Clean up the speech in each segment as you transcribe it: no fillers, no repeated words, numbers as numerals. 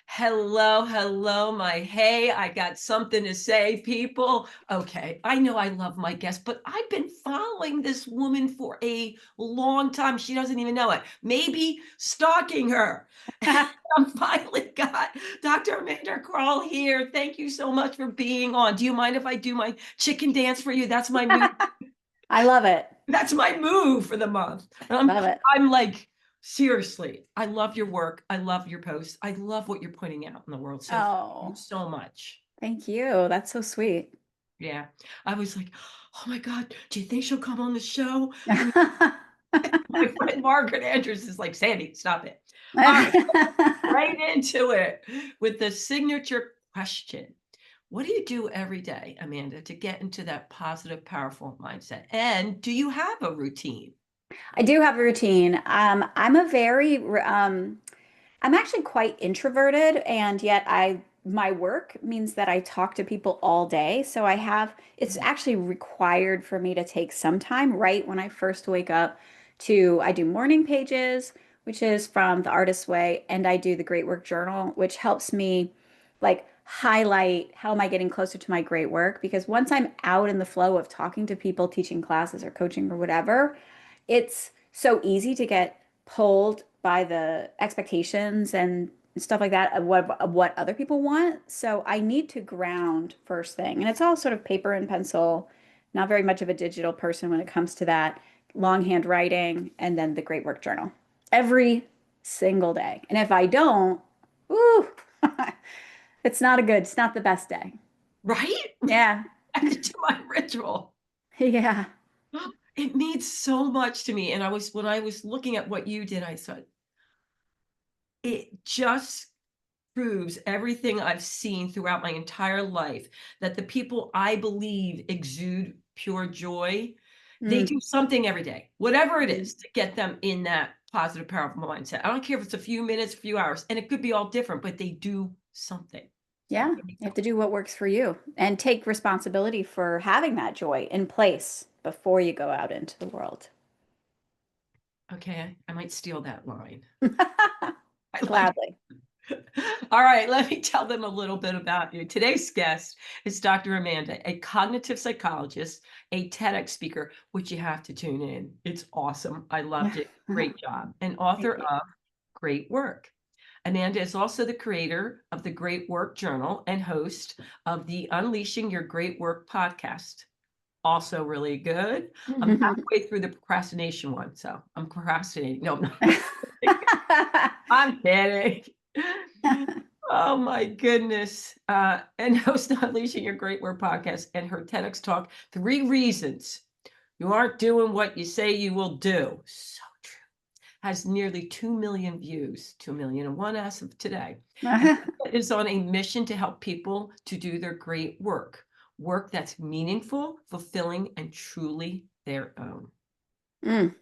Hello, hello, my hey, I got something to say, people. Okay, I know I love my guest, but I've been following this woman for a long time. She doesn't even know it. Maybe stalking her. I finally got Dr. Amanda Crowell here. Thank you so much for being on. Do you mind if I do my chicken dance for you? That's my move. I love it. That's my move for the month. Love it. I'm like, seriously, I love your work. I love your posts. I love what you're putting out in the world. So thank you Oh, so much. thank you. That's so sweet. Yeah. I was like, oh my God, do you think she'll come on the show? And my friend Margaret Andrews is like, Sandy, stop it. All right, right into it with the signature question. What do you do every day, Amanda, to get into that positive, powerful mindset? And do you have a routine? I do have a routine. I'm actually quite introverted, and yet my work means that I talk to people all day. So it's actually required for me to take some time right when I first wake up I do morning pages, which is from The Artist's Way, and I do the Great Work Journal, which helps me like highlight how am I getting closer to my great work. Because once I'm out in the flow of talking to people, teaching classes or coaching or whatever, it's so easy to get pulled by the expectations and stuff like that of what other people want. So I need to ground first thing. And it's all sort of paper and pencil, not very much of a digital person when it comes to that. Longhand writing and then the Great Work Journal every single day. And if I don't, ooh, it's not the best day. Right? Yeah. I have to do my ritual. Yeah. It means so much to me. And when I was looking at what you did, I thought, it just proves everything I've seen throughout my entire life that the people I believe exude pure joy, they Mm, do something every day, whatever it mm. is, to get them in that positive, powerful mindset. I don't care if it's a few minutes, a few hours, and it could be all different, but they do something. So Yeah, there you you go. have to do what works for you and take responsibility for having that joy in place before you go out into the world. Okay, I might steal that line. I like Gladly. All right, let me tell them a little bit about you. Today's guest is Dr. Amanda, a cognitive psychologist, a TEDx speaker, which you have to tune in. It's awesome. I loved it. Great job. And Thank author you. of Great Work. Amanda is also the creator of the Great Work Journal and host of the Unleashing Your Great Work podcast. Also really good. I'm halfway through the procrastination one, so I'm procrastinating. No, I'm not. I'm kidding. Oh my goodness. And host of Unleashing Your Great Word podcast and her TEDx talk, 3 reasons you aren't doing what you say you will do. So true. Has nearly 2 million views, 2,000,001 as of today. And is on a mission to help people to do their great work, work that's meaningful, fulfilling, and truly their own. Mm.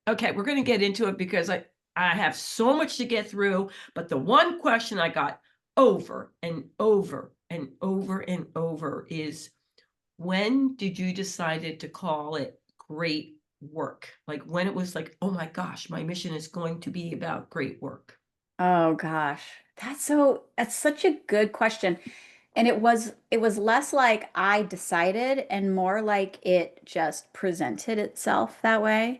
Okay, we're going to get into it because I have so much to get through, but the one question I got over and over and over and over is, when did you decided to call it great work? Like when it was like, oh my gosh, my mission is going to be about great work. Oh gosh. That's such a good question. And it was less like I decided and more like it just presented itself that way.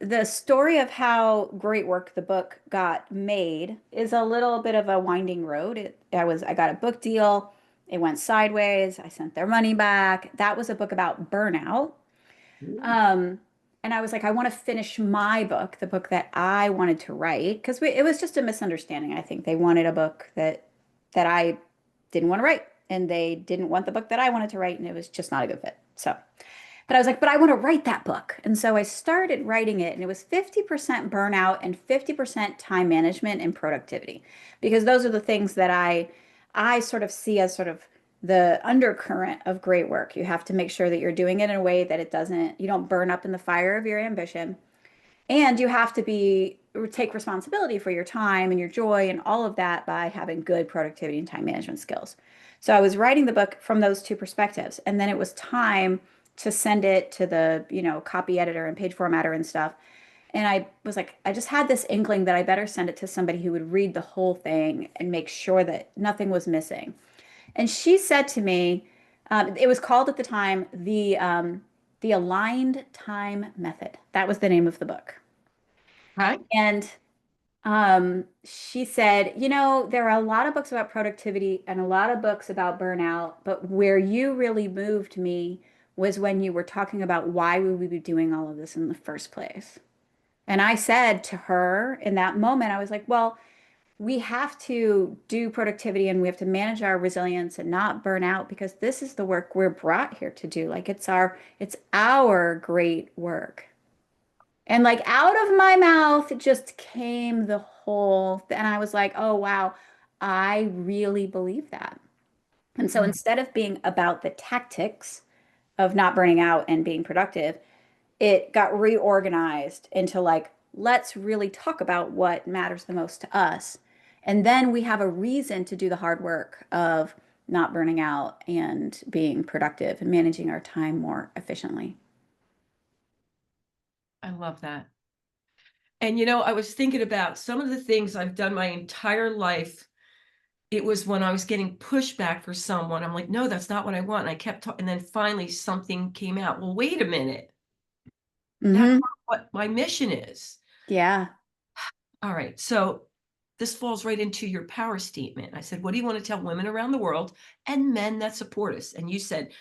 The story of how Great Work, the book, got made is a little bit of a winding road. I got a book deal. It went sideways. I sent their money back. That was a book about burnout. Ooh. Um, and I was like, I want to finish my book, the book that I wanted to write, because it was just a misunderstanding. I think they wanted a book that I didn't want to write, and they didn't want the book that I wanted to write, and it was just not a good fit. So. But I was like, but I want to write that book. And so I started writing it, and it was 50% burnout and 50% time management and productivity. Because those are the things that I sort of see as sort of the undercurrent of great work. You have to make sure that you're doing it in a way that you don't burn up in the fire of your ambition. And you have to take responsibility for your time and your joy and all of that by having good productivity and time management skills. So I was writing the book from those two perspectives. And then it was time to send it to the, copy editor and page formatter and stuff. And I was like, I just had this inkling that I better send it to somebody who would read the whole thing and make sure that nothing was missing. And she said to me, it was called at the time the Aligned Time Method. That was the name of the book. Right? And she said, there are a lot of books about productivity and a lot of books about burnout, but where you really moved me was when you were talking about why we would be doing all of this in the first place. And I said to her in that moment, I was like, well, we have to do productivity and we have to manage our resilience and not burn out because this is the work we're brought here to do. Like it's our great work. And like out of my mouth just came the and I was like, oh wow, I really believe that. And so Mm. instead of being about the tactics of not burning out and being productive, it got reorganized into like, let's really talk about what matters the most to us. And then we have a reason to do the hard work of not burning out and being productive and managing our time more efficiently. I love that. And I was thinking about some of the things I've done my entire life. It was when I was getting pushback for someone. I'm like, no, that's not what I want. And I kept talking. And then finally something came out. Well, wait a minute. That's Hmm. not what my mission is. Yeah. All right. So this falls right into your power statement. I said, what do you want to tell women around the world and men that support us? And you said,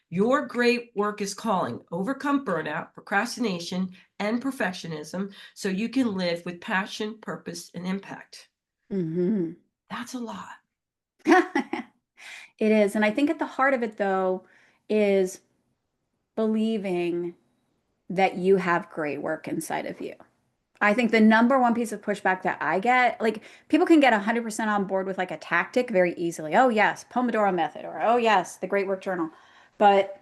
your great work is calling. Overcome burnout, procrastination, and perfectionism so you can live with passion, purpose, and impact. Hmm. That's a lot. It is. And I think at the heart of it, though, is believing that you have great work inside of you. I think the number one piece of pushback that I get, like people can get 100% on board with like a tactic very easily. Oh, yes, Pomodoro method, or oh, yes, the Great Work Journal. But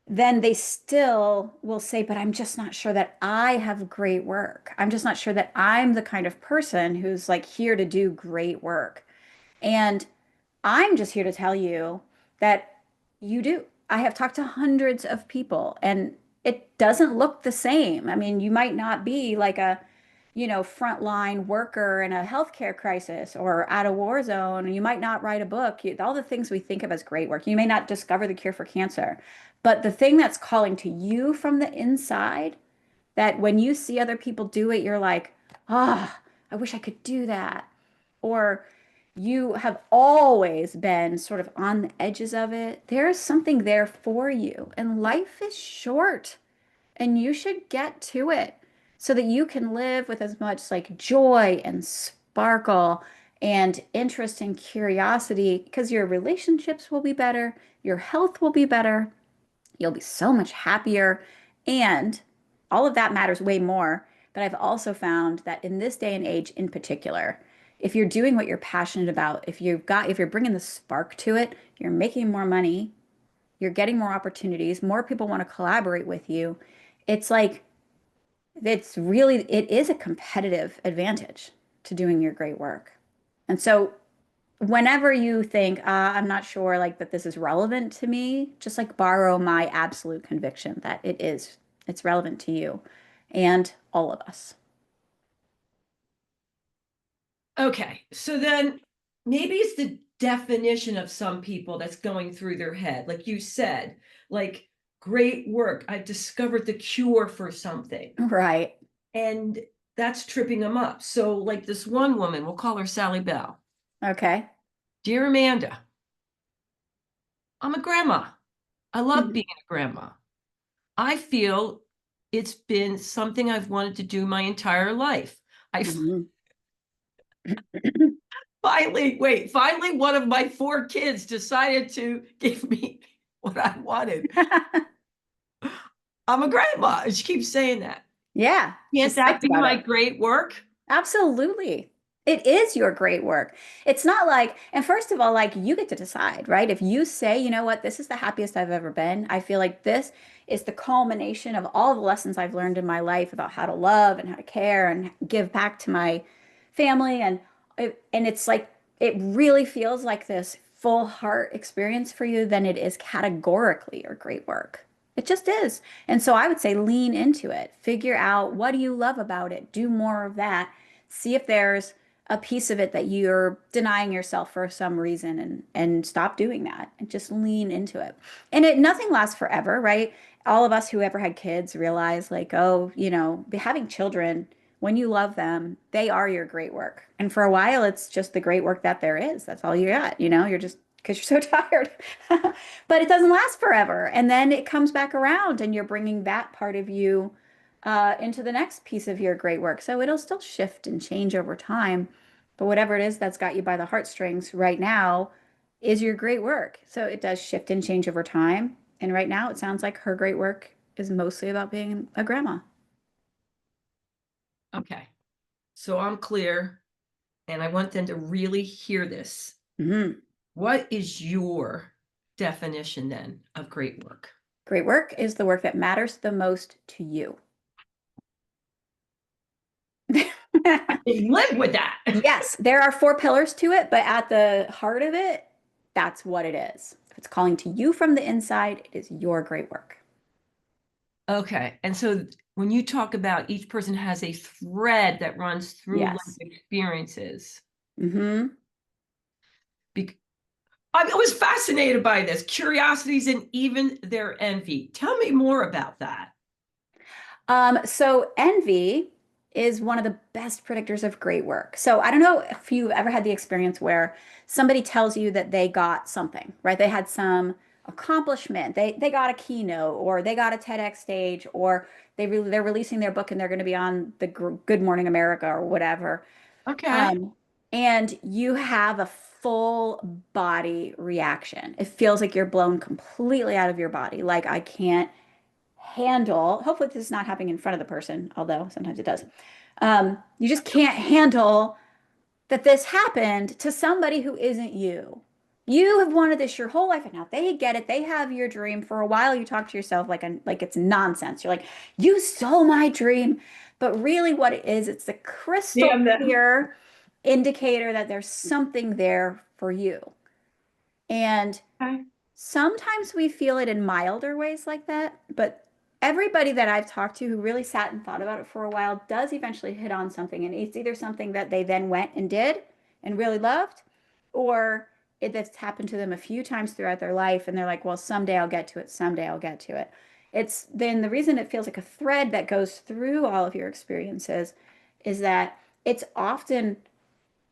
then they still will say, but I'm just not sure that I have great work. I'm just not sure that I'm the kind of person who's like here to do great work. And I'm just here to tell you that you do. I have talked to hundreds of people and it doesn't look the same. I mean, you might not be like a, frontline worker in a healthcare crisis or at a war zone. You might not write a book. All the things we think of as great work. You may not discover the cure for cancer. But the thing that's calling to you from the inside, that when you see other people do it, you're like, ah, I wish I could do that. Or you have always been sort of on the edges of it. There's something there for you. And life is short and you should get to it so that you can live with as much like joy and sparkle and interest and curiosity because your relationships will be better, your health will be better, you'll be so much happier. And all of that matters way more. But I've also found that in this day and age in particular, if you're doing what you're passionate about, if you're bringing the spark to it, you're making more money, you're getting more opportunities, more people want to collaborate with you. It's like, it is a competitive advantage to doing your great work. And so whenever you think, I'm not sure like that this is relevant to me, just like borrow my absolute conviction that it's relevant to you and all of us. Okay. So then maybe it's the definition of some people that's going through their head. Like you said, like, great work. I've discovered the cure for something. Right. And that's tripping them up. So, like this one woman, we'll call her Sally Bell. Okay. Dear Amanda, I'm a grandma. I love Mhm. being a grandma. I feel it's been something I've wanted to do my entire life. I Mhm. finally, one of my four kids decided to give me what I wanted. I'm a grandma. And she keeps saying that. Yeah, Can't she's that psyched be about my it. great work? Absolutely. It is your great work. It's not like, and first of all, like you get to decide, right? If you say, you know what, this is the happiest I've ever been, I feel like this is the culmination of all the lessons I've learned in my life about how to love and how to care and give back to my family. And it's like, it really feels like this full heart experience for you, then it is categorically your great work. It just is. And so I would say lean into it. Figure out what do you love about it. Do more of that. See if there's a piece of it that you're denying yourself for some reason and stop doing that and just lean into it. And it nothing lasts forever, right? All of us who ever had kids realize like, oh, having children, when you love them, they are your great work. And for a while, it's just the great work that there is. That's all you got. You're just because you're so tired. But it doesn't last forever. And then it comes back around and you're bringing that part of you into the next piece of your great work. So it'll still shift and change over time. But whatever it is that's got you by the heartstrings right now is your great work. So it does shift and change over time. And right now it sounds like her great work is mostly about being a grandma. Okay. So I'm clear, and I want them to really hear this. Hmm. What is your definition then of great work? Great work is the work that matters the most to you. Live with that. Yes, there are four pillars to it, but at the heart of it, that's what it is. If it's calling to you from the inside, it is your great work. Okay. And so when you talk about each person has a thread that runs through life Yes. experiences, Hmm. I was fascinated by this, curiosities and even their envy. Tell me more about that. So envy is one of the best predictors of great work. So I don't know if you've ever had the experience where somebody tells you that they got something, right? They had some accomplishment. They got a keynote or they got a TEDx stage or they're releasing their book and they're going to be on the Good Morning America or whatever. Okay. Um, and you have a full body reaction. It feels like you're blown completely out of your body. Like I can't handle, hopefully this is not happening in front of the person, although sometimes it does. You just can't handle that this happened to somebody who isn't you. You have wanted this your whole life, and now they get it. They have your dream. For a while, you talk to yourself like it's nonsense. You're like, you stole my dream. But really, what it is, it's the crystal Damn them. clear indicator that there's something there for you. And Okay. sometimes we feel it in milder ways like that, but everybody that I've talked to who really sat and thought about it for a while does eventually hit on something. And it's either something that they then went and did and really loved, or that's happened to them a few times throughout their life. And they're like, well, someday I'll get to it. Someday I'll get to it. It's then the reason it feels like a thread that goes through all of your experiences is that it's often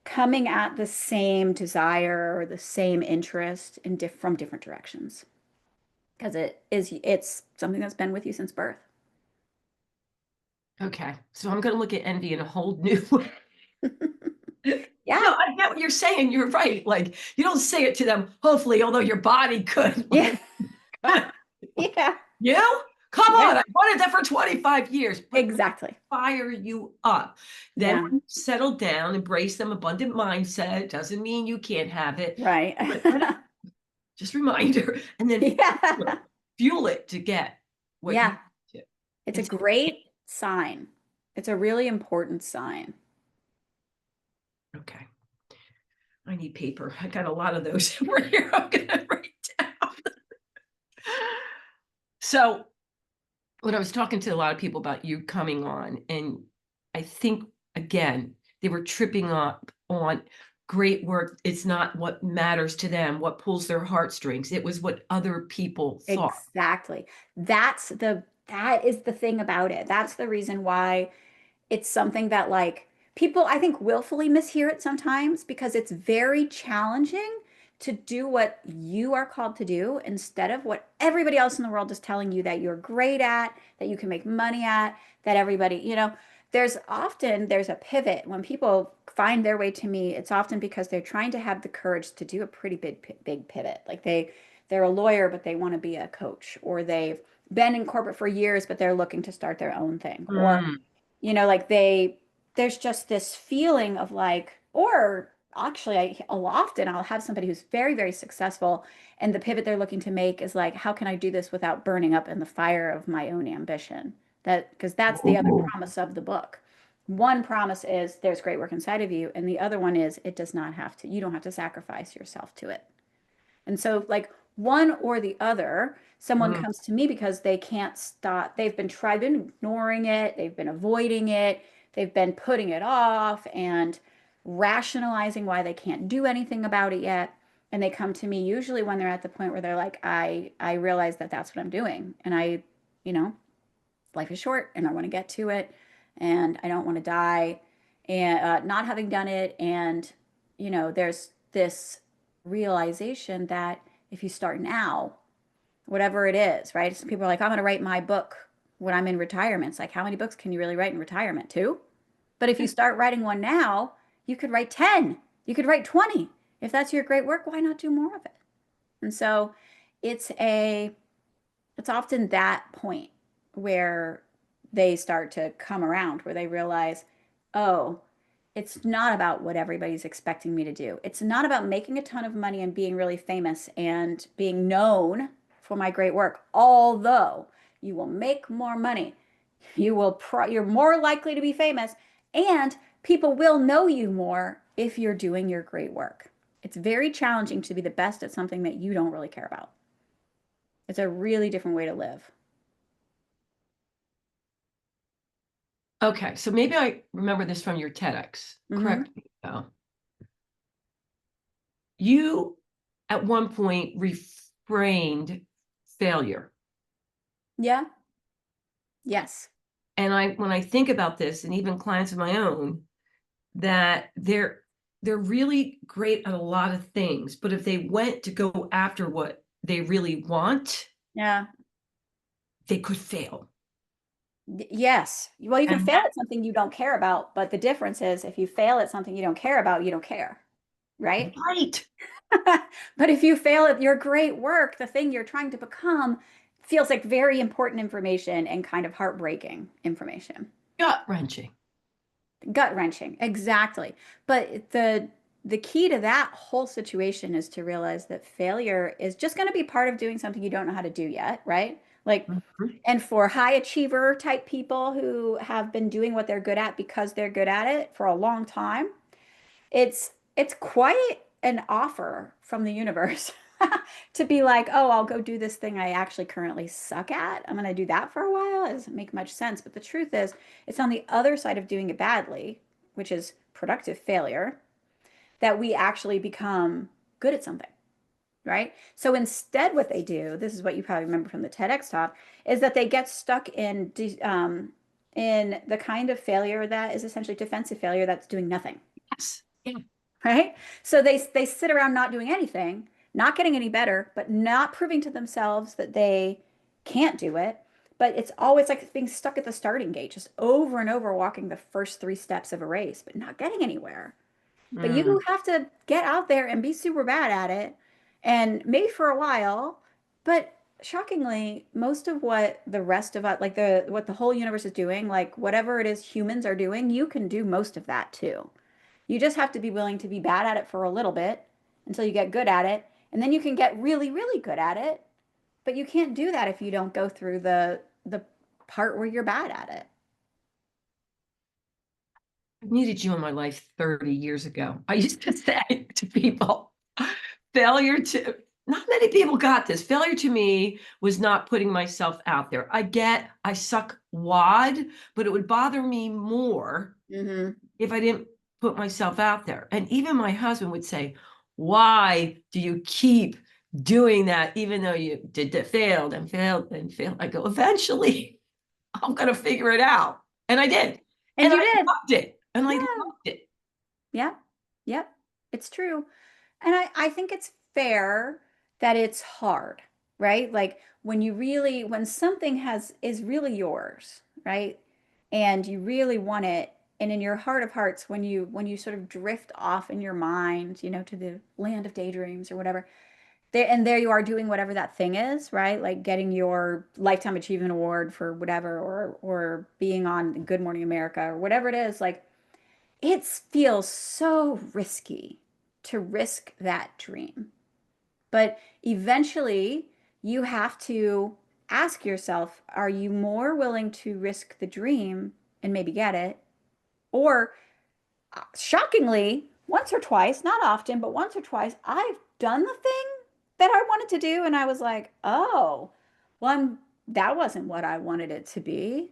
coming at the same desire or the same interest from different directions because it's something that's been with you since birth. Okay. So I'm going to look at envy in a whole new way. No, Yeah. I get what you're saying. You're right. Like you don't say it to them, hopefully, although your body could. Yeah. Like, Yeah. you? Come Yeah. on. I wanted that for 25 years, but Exactly. fire you up. Then Yeah. when you settle down, embrace them, abundant mindset. Doesn't mean you can't have it. Right. But just reminder, and then Yeah. fuel it to get what you Yeah. need to. It's a It's great sign. It's a really important sign. okay. I need paper. I got a lot of those over here. I'm gonna write down. So when I was talking to a lot of people about you coming on, and I think again, they were tripping up on great work. It's not what matters to them, what pulls their heartstrings. It was what other people thought. Exactly. That is the thing about it. That's the reason why it's something that like people I think willfully mishear it sometimes because it's very challenging to do what you are called to do instead of what everybody else in the world is telling you that you're great at, that you can make money at, that everybody, there's a pivot when people find their way to me, it's often because they're trying to have the courage to do a pretty big pivot. Like they're a lawyer but they want to be a coach, or they've been in corporate for years but they're looking to start their own thing, or Mm, like there's just this feeling of like, or actually, often I'll have somebody who's very, very successful, and the pivot they're looking to make is like, how can I do this without burning up in the fire of my own ambition? Because that's the other promise of the book. One promise is there's great work inside of you, and the other one is it does not have to, you don't have to sacrifice yourself to it. And so, like, one or the other. Someone Mm. comes to me because they can't stop. Been ignoring it, they've been avoiding it, they've been putting it off and rationalizing why they can't do anything about it yet. And they come to me usually when they're at the point where they're like, I realize that that's what I'm doing. And you know, life is short and I want to get to it and I don't want to die and not having done it. And, there's this realization that if you start now, whatever it is, right? Some people are like, I'm going to write my book when I'm in retirement. It's like, how many books can you really write in retirement? Two? But if you start writing one now, you could write 10, you could write 20. If that's your great work, why not do more of it? And so it's a it's often that point where they start to come around, where they realize, oh, it's not about what everybody's expecting me to do. It's not about making a ton of money and being really famous and being known for my great work. Although you will make more money, you're more likely to be famous, and people will know you more if you're doing your great work. It's very challenging to be the best at something that you don't really care about. It's a really different way to live. Okay, so maybe I remember this from your TEDx. Hmm. Correct me though. You at one point reframed failure. Yeah. Yes. And when I think about this, and even clients of my own, that they're really great at a lot of things, but if they went to go after what they really want, Yeah. they could fail. Yes. Well, you can And fail that, at something you don't care about, but the difference is if you fail at something you don't care about, you don't care, right? right, But if you fail at your great work, the thing you're trying to become feels like very important information and kind of heartbreaking information. gut wrenching. Gut wrenching, exactly. But the key to that whole situation is to realize that failure is just going to be part of doing something you don't know how to do yet, right? Like, Mhm. and for high achiever type people who have been doing what they're good at because they're good at it for a long time, it's quite an offer from the universe to be like, oh, I'll go do this thing I actually currently suck at. I'm going to do that for a while. It doesn't make much sense. But the truth is, it's on the other side of doing it badly, which is productive failure, that we actually become good at something, right? So instead, what they do, this is what you probably remember from the TEDx talk, is that they get stuck in the kind of failure that is essentially defensive failure that's doing nothing. Yes. Yeah. Right? So they sit around not doing anything, not getting any better, but not proving to themselves that they can't do it. But it's always like being stuck at the starting gate, just over and over walking the first three steps of a race, but not getting anywhere. But Mm. you have to get out there and be super bad at it, and maybe for a while. But shockingly, most of what the rest of us, like what the whole universe is doing, like whatever it is humans are doing, you can do most of that too. You just have to be willing to be bad at it for a little bit until you get good at it. And then you can get really, really good at it. But you can't do that if you don't go through the part where you're bad at it. I needed you in my life 30 years ago. I used to say to people, failure to, not many people got this. Failure to me was not putting myself out there. I suck wad, but it would bother me more Hmm. if I didn't put myself out there. And even my husband would say, why do you keep doing that, even though you did that, failed and failed and failed? I go, eventually I'm going to figure it out. And I did. And And you I did. loved it. And I Yeah. loved it. Yeah. Yep. It's true. And I think it's fair that it's hard, right? Like when something is really yours, right? And you really want it, and in your heart of hearts, when you sort of drift off in your mind, to the land of daydreams or whatever, there you are doing whatever that thing is, right? Like getting your lifetime achievement award for whatever, or being on Good Morning America or whatever it is, like it feels so risky to risk that dream. But eventually, you have to ask yourself, are you more willing to risk the dream and maybe get it? Or shockingly, once or twice, not often, but once or twice, I've done the thing that I wanted to do. And I was like, oh, well, that wasn't what I wanted it to be.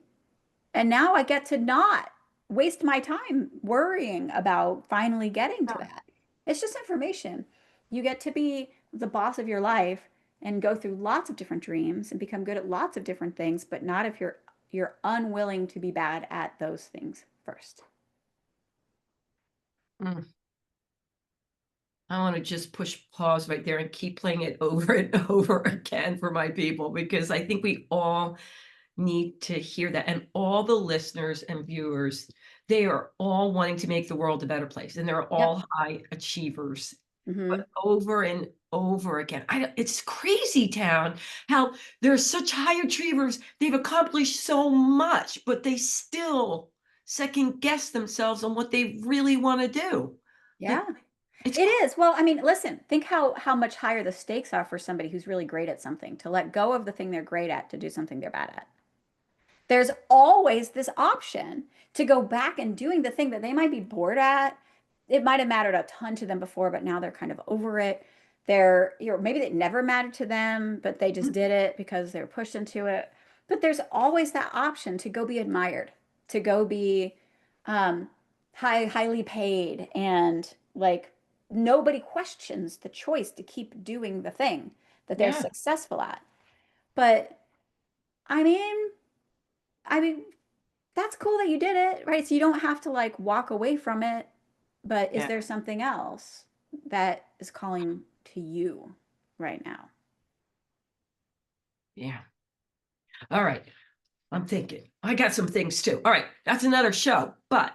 And now I get to not waste my time worrying about finally getting to that. It's just information. You get to be the boss of your life and go through lots of different dreams and become good at lots of different things, but not if you're unwilling to be bad at those things first. Mm. I want to just push pause right there and keep playing it over and over again for my people, because I think we all need to hear that. And all the listeners and viewers, they are all wanting to make the world a better place. And they're Yep. all high achievers. Hmm. But over and over again, it's crazy town how there's such high achievers. They've accomplished so much, but they still second guess themselves on what they really want to do. Like, Yeah, it's it is. Well, I mean, listen, think how much higher the stakes are for somebody who's really great at something to let go of the thing they're great at to do something they're bad at. There's always this option to go back and doing the thing that they might be bored at. It might have mattered a ton to them before, but now they're kind of over it. Maybe it never mattered to them, but they just did it because they were pushed into it. But there's always that option to go be admired, to go be um, highly paid, and like nobody questions the choice to keep doing the thing that they're yeah, successful at. But I mean, I mean, that's cool that you did it, right? So you don't have to like walk away from it. But is yeah, there something else that is calling to you right now? yeah. All right. I'm thinking. I got some things too. All right. That's another show, but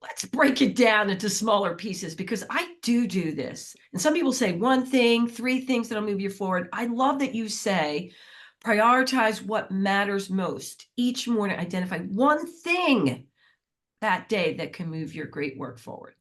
let's break it down into smaller pieces, because I do this. And some people say one thing, three things that'll move you forward. I love that you say prioritize what matters most. Each morning, identify one thing that day that can move your great work forward.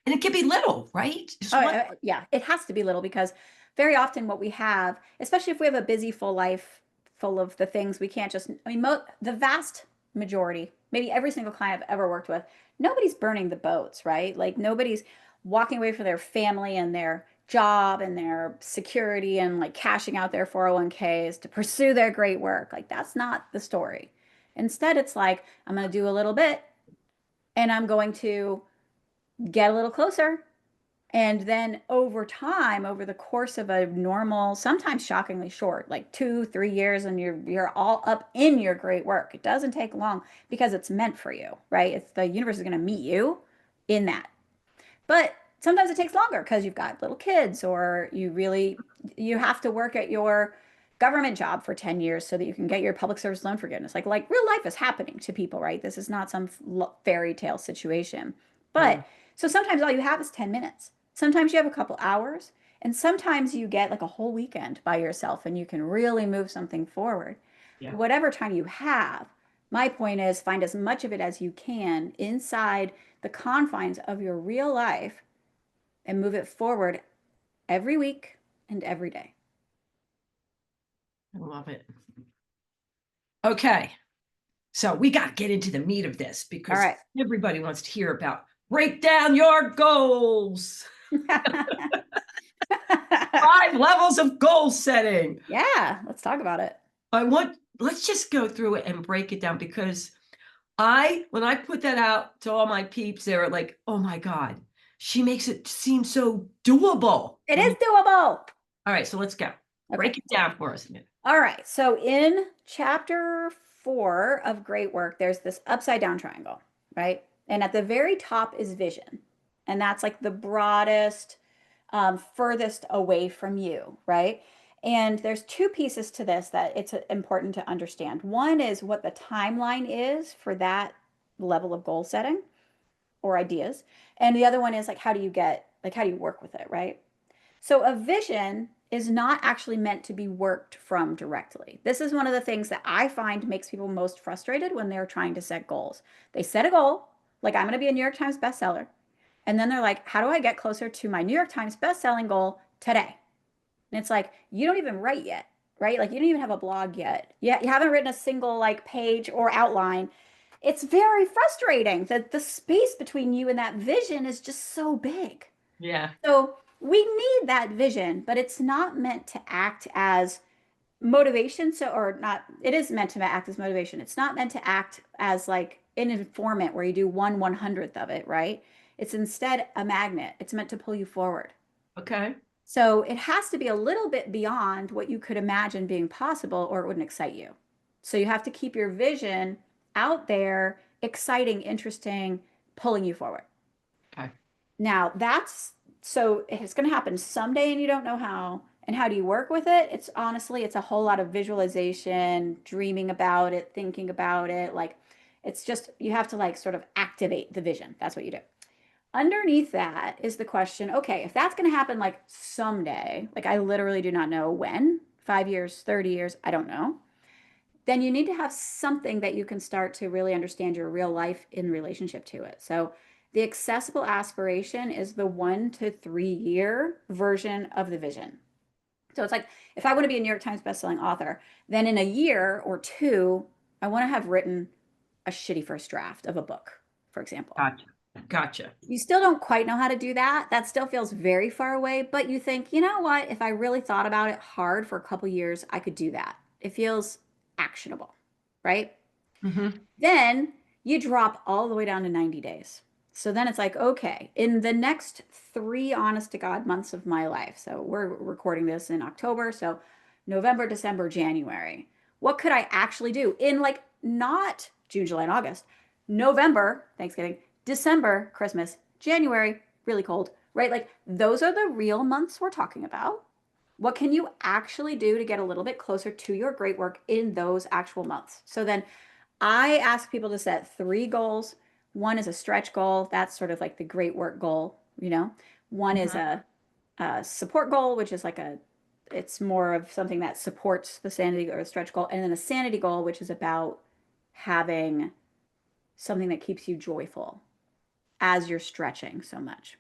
And it can be little, right? Just Oh, one. yeah, it has to be little because very often what we have, especially if we have a busy, full life full of the things, we can't just, I mean, the vast majority, maybe every single client I've ever worked with, nobody's burning the boats, right? Like nobody's walking away from their family and their job and their security and like cashing out their 401ks to pursue their great work. Like that's not the story. Instead, it's like, I'm going to do a little bit and I'm going to get a little closer. And then over time, over the course of a normal, sometimes shockingly short, like 2, 3 years, and you're all up in your great work. It doesn't take long because it's meant for you, right? It's the universe is going to meet you in that. But sometimes it takes longer because you've got little kids or you have to work at your government job for 10 years so that you can get your public service loan forgiveness. Like real life is happening to people, right? This is not some fairy tale situation. Mm, But so sometimes all you have is 10 minutes. Sometimes you have a couple hours, and sometimes you get like a whole weekend by yourself and you can really move something forward. yeah. Whatever time you have, my point is find as much of it as you can inside the confines of your real life and move it forward every week and every day. I love it. Okay. So we got to get into the meat of this, All because right. everybody wants to hear about break down your goals. 5 levels of goal setting. Yeah, let's talk about it. Let's just go through it and break it down, because when I put that out to all my peeps, they were like, oh my God, she makes it seem so doable. It is doable. All right, so let's go. Okay. Break it down for us again. All right. So in chapter 4 of Great Work, there's this upside down triangle, right? And at the very top is vision. And that's like the broadest, furthest away from you, right? And there's two pieces to this that it's important to understand. One is what the timeline is for that level of goal setting or ideas. And the other one is like, how do you work with it, right? So a vision is not actually meant to be worked from directly. This is one of the things that I find makes people most frustrated when they're trying to set goals. They set a goal, like I'm going to be a New York Times bestseller. And then they're like, how do I get closer to my New York Times bestselling goal today? And it's like, you don't even write yet, right? Like you don't even have a blog yet. You haven't written a single like page or outline. It's very frustrating that the space between you and that vision is just so big. Yeah. So we need that vision, but it's not meant to act as motivation. So, or not, it is meant to act as motivation. It's not meant to act as like an informant where you do 1/100th of it, right? It's instead a magnet. It's meant to pull you forward. Okay. So it has to be a little bit beyond what you could imagine being possible, or it wouldn't excite you. So you have to keep your vision out there, exciting, interesting, pulling you forward. Okay. Now, that's so it's going to happen someday and you don't know how. And how do you work with it? It's honestly, it's a whole lot of visualization, dreaming about it, thinking about it. Like it's just, you have to like sort of activate the vision. That's what you do. Underneath that is the question, okay, if that's going to happen like someday, like I literally do not know when, 5 years, 30 years, I don't know, then you need to have something that you can start to really understand your real life in relationship to it. So the accessible aspiration is the 1 to 3 year version of the vision. So it's like if I want to be a New York Times bestselling author, then in a year or two, I want to have written a shitty first draft of a book, for example. Gotcha. Gotcha. You still don't quite know how to do that. That still feels very far away, but you think, you know what? If I really thought about it hard for a couple years, I could do that. It feels actionable, right? Mm-hmm. Then you drop all the way down to 90 days. So then it's like, okay, in the next 3 honest to God months of my life, so we're recording this in October, so November, December, January, what could I actually do in like not June, July, and August, November, Thanksgiving, December, Christmas, January, really cold, right? Like those are the real months we're talking about. What can you actually do to get a little bit closer to your great work in those actual months? So then I ask people to set 3 goals. One is a stretch goal. That's sort of like the great work goal, you know. One is Mm-hmm. a support goal, which is like it's more of something that supports the sanity or the stretch goal. And then a sanity goal, which is about having something that keeps you joyful as you're stretching so much.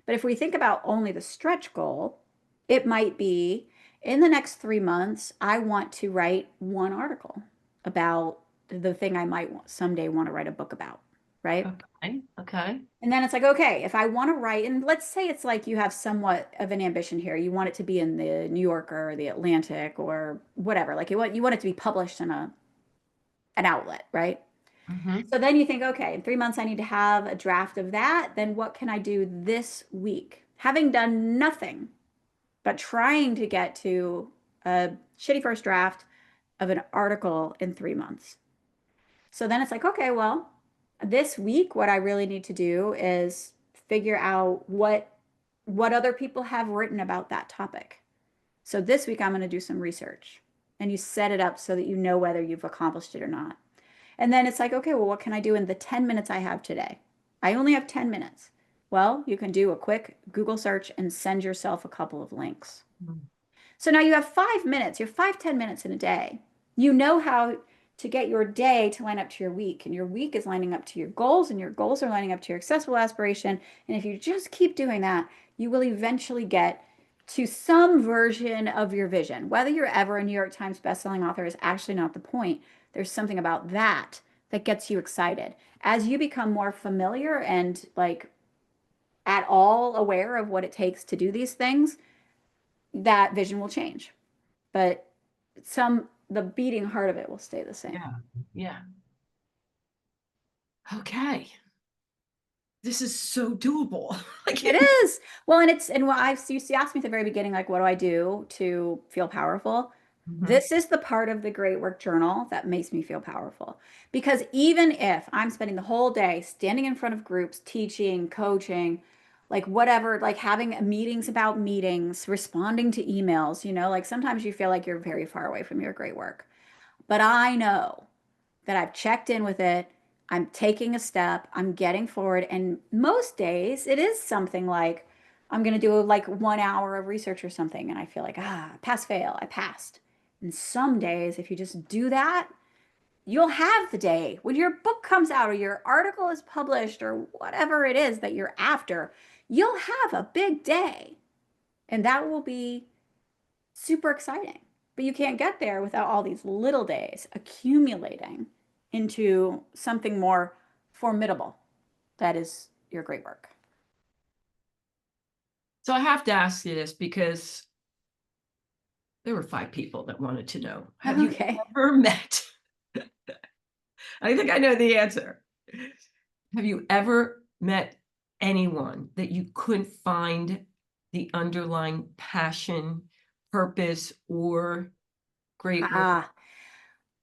But if we think about only the stretch goal, it might be in the next 3 months, I want to write one article about the thing I might someday want to write a book about, right? Okay. Okay. And then it's like, okay, if I want to write, and let's say it's like you have somewhat of an ambition here. You want it to be in the New Yorker or the Atlantic or whatever. Like you want it to be published in an outlet, right? Mm-hmm. So then you think, okay, in 3 months, I need to have a draft of that. Then what can I do this week? Having done nothing but trying to get to a shitty first draft of an article in 3 months. So then it's like, okay, well, this week, what I really need to do is figure out what other people have written about that topic. So this week, I'm going to do some research, and you set it up so that you know whether you've accomplished it or not. And then it's like, okay, well, what can I do in the 10 minutes I have today? I only have 10 minutes. Well, you can do a quick Google search and send yourself a couple of links. So now you have 5 minutes, you have 5, 10 minutes in a day. You know how to get your day to line up to your week, and your week is lining up to your goals, and your goals are lining up to your accessible aspiration. And if you just keep doing that, you will eventually get to some version of your vision. Whether you're ever a New York Times bestselling author is actually not the point. There's something about that that gets you excited. As you become more familiar and like at all aware of what it takes to do these things, that vision will change. But the beating heart of it will stay the same. Yeah. Yeah. Okay. This is so doable. Like, It is. Well, and what I've you asked me at the very beginning, like, what do I do to feel powerful? mhm. This is the part of the Great Work Journal that makes me feel powerful. Because even if I'm spending the whole day standing in front of groups, teaching, coaching, like whatever, like having meetings about meetings, responding to emails, like sometimes you feel like you're very far away from your great work. But I know that I've checked in with it. I'm taking a step, I'm getting forward. And most days it is something like I'm going to do like 1 hour of research or something. And I feel like, pass fail, I passed. And some days, if you just do that, you'll have the day when your book comes out or your article is published or whatever it is that you're after, you'll have a big day. And that will be super exciting. But you can't get there without all these little days accumulating into something more formidable that is your great work. So I have to ask you this because there were 5 people that wanted to know. Have you Okay. ever met I think I know the answer. Have you ever met anyone that you couldn't find the underlying passion, purpose, or great work? Ah,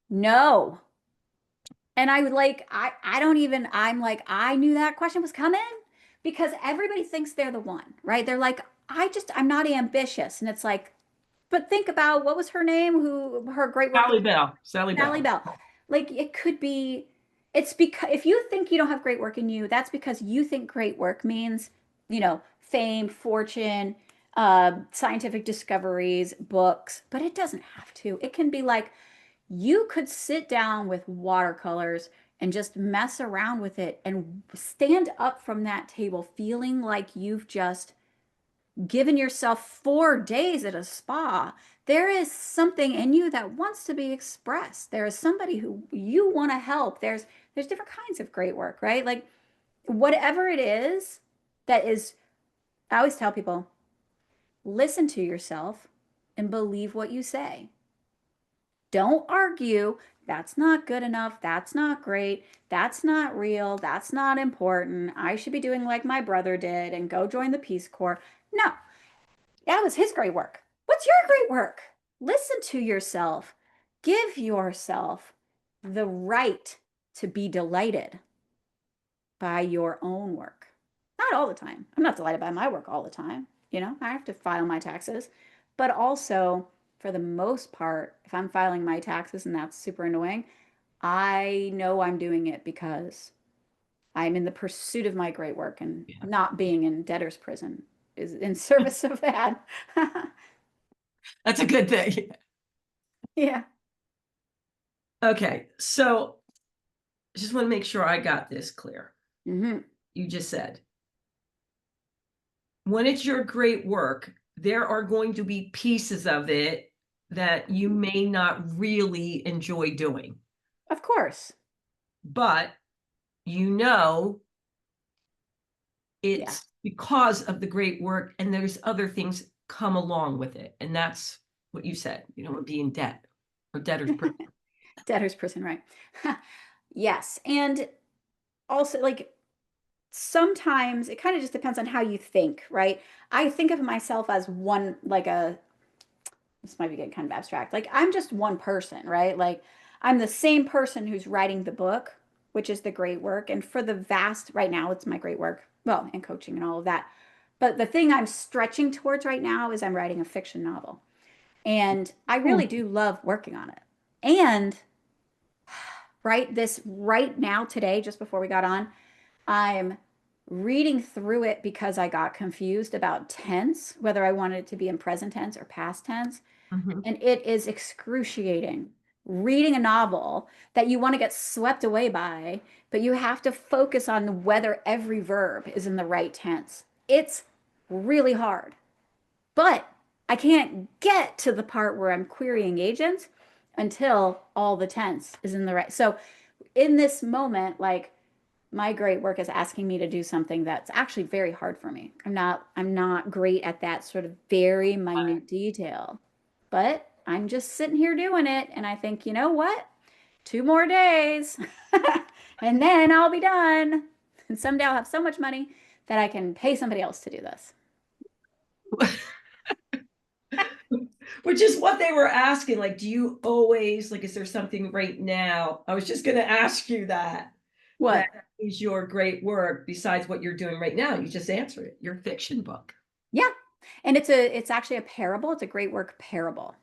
no. And I would like, I don't even, I'm like, I knew that question was coming because everybody thinks they're the one, right? They're like, I'm not ambitious. And it's like, but think about what was her name, who her great work, Sally Bell. Sally Sally Bell. Bell. Like it could be, it's because if you think you don't have great work in you, that's because you think great work means, fame, fortune, scientific discoveries, books, but it doesn't have to. It can be like, you could sit down with watercolors and just mess around with it and stand up from that table feeling like you've just given yourself 4 days at a spa. There is something in you that wants to be expressed. There is somebody who you want to help. There's different kinds of great work, right? Like whatever it is that is, I always tell people, listen to yourself and believe what you say. Don't argue. That's not good enough. That's not great. That's not real. That's not important. I should be doing like my brother did and go join the Peace Corps. No, that was his great work. What's your great work? Listen to yourself. Give yourself the right to be delighted by your own work. Not all the time. I'm not delighted by my work all the time. I have to file my taxes. But also, for the most part, if I'm filing my taxes and that's super annoying, I know I'm doing it because I'm in the pursuit of my great work and Yeah. not being in debtor's prison is in service of that. That's a good thing. Yeah. Okay, so I just want to make sure I got this clear. Hmm. You just said, when it's your great work, there are going to be pieces of it that you may not really enjoy doing, Of course. but you know Yeah. it's because of the great work and there's other things come along with it. And that's what you said. You don't want to be in debt or debtor's prison. Debtor's prison, right? Yes. And also, like, sometimes it kind of just depends on how you think, right? I think of myself as one, like this might be getting kind of abstract. Like I'm just one person, right? Like I'm the same person who's writing the book, which is the great work. And for the vast, right now, it's my great work. Well, and coaching and all of that. But the thing I'm stretching towards right now is I'm writing a fiction novel. And I really do love working on it. And right now, today, just before we got on, I'm reading through it because I got confused about tense, whether I wanted it to be in present tense or past tense. Mhm. And it is excruciating reading a novel that you want to get swept away by, but you have to focus on whether every verb is in the right tense. It's really hard. But I can't get to the part where I'm querying agents until all the tense is in the right. So in this moment, like my great work is asking me to do something that's actually very hard for me. I'm not great at that sort of very minute detail. But I'm just sitting here doing it and I think, you know what? 2 more days and then I'll be done. And someday I'll have so much money that I can pay somebody else to do this. Which is what they were asking. Like, do you always, like, is there something right now? I was just going to ask you that. That What? is your great work besides what you're doing right now. You just answered it. Your fiction book. Yeah. And it's actually a parable. It's a great work parable.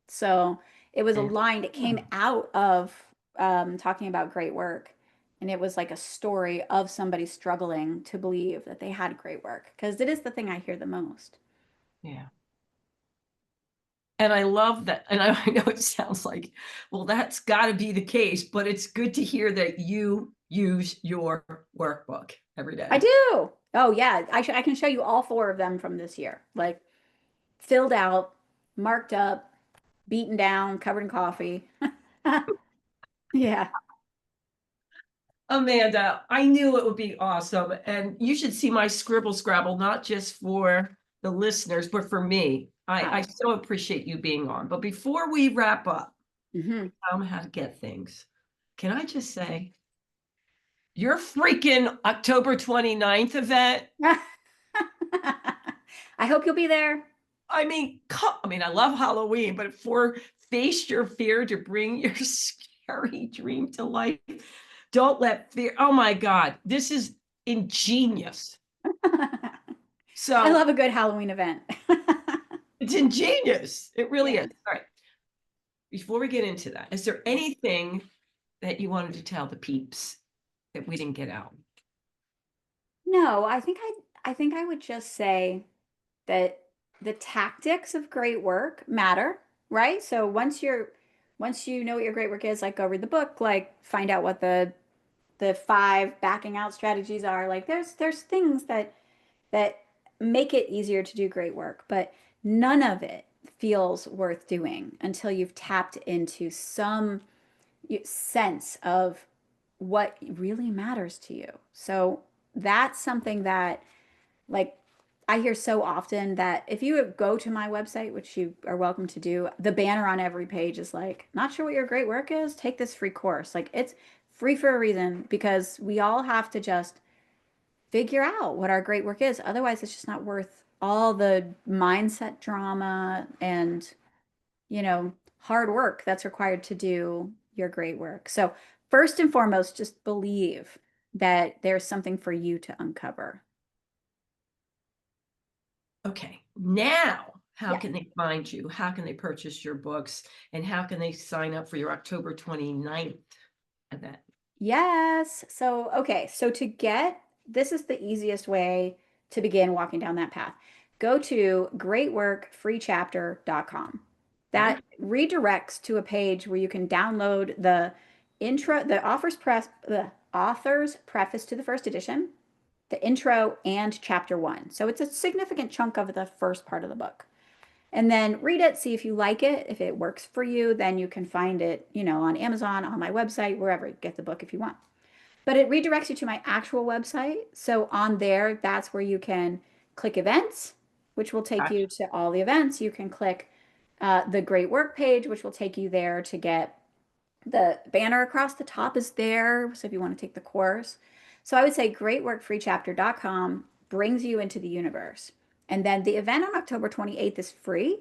So it was And aligned. It came out of talking about great work. And it was like a story of somebody struggling to believe that they had great work because it is the thing I hear the most. yeah. And I love that. And I know it sounds like, well, that's got to be the case, but it's good to hear that you use your workbook every I day. do. Oh yeah, I can show you all 4 of them from this year. Like filled out, marked up, beaten down, covered in coffee. Yeah. Amanda, I knew it would be awesome. And you should see my scribble scrabble, not just for the listeners, but for me, I so appreciate you being on. But before we wrap up, how to get things. Can I just say, your freaking October 29th event, I hope you'll be there. I mean, I love Halloween, but for face your fear to bring your scary dream to life. Don't let fear. Oh my God, this is ingenious. I So love a good Halloween event. it's ingenious. It really Yeah. is. All right. Before we get into that, is there anything that you wanted to tell the peeps that we didn't get out? No, I think I would just say that the tactics of great work matter, right? So once you know what your great work is, like go read the book, like find out what the 5 backing out strategies are. Like there's things that make it easier to do great work, but none of it feels worth doing until you've tapped into some sense of what really matters to you. So that's something that, like, I hear so often that if you go to my website, which you are welcome to do, the banner on every page is like, not sure what your great work is? Take this free course. Like, it's free for a reason because we all have to just figure out what our great work is. Otherwise, it's just not worth all the mindset drama and, hard work that's required to do your great work. So, first and foremost, just believe that there's something for you to uncover. Okay, now how Yeah. can they find you? How can they purchase your books? And how can they sign up for your October 29th event? Yes. So, okay. So, this is the easiest way to begin walking down that path. Go to greatworkfreechapter.com. Okay. That redirects to a page where you can download the author's preface to the first edition, the intro, and chapter 1. So, it's a significant chunk of the first part of the book. And then read it, see if you like it. If it works for you, then you can find it, on Amazon, on my website, wherever. Get the book if you want. But it redirects you to my actual website. So on there, that's where you can click events, which will take you Gotcha. to all the events. You can click the great work page, which will take you there to get the banner across the top is there. So if you want to take the course. So I would say greatworkfreechapter.com brings you into the universe. And then the event on October 28th is free.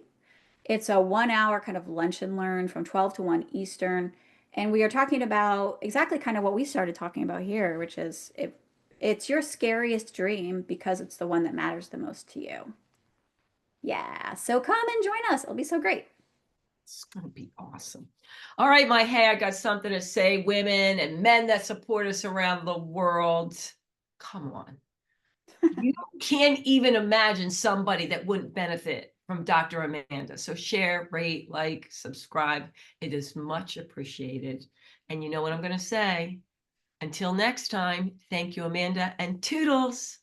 It's a 1 hour kind of lunch and learn from 12 to 1 Eastern. And we are talking about exactly kind of what we started talking about here, which is if it's your scariest dream because it's the one that matters the most to you. Yeah. So come and join us. It'll be so great. It's going to be awesome. All right, my hey, I got something to say. Women and men that support us around the world. Come on. You can't even imagine somebody that wouldn't benefit from Dr. Amanda. So share, rate, like, subscribe. It is much appreciated. And you know what I'm going to say? Until next time, thank you, Amanda, and toodles.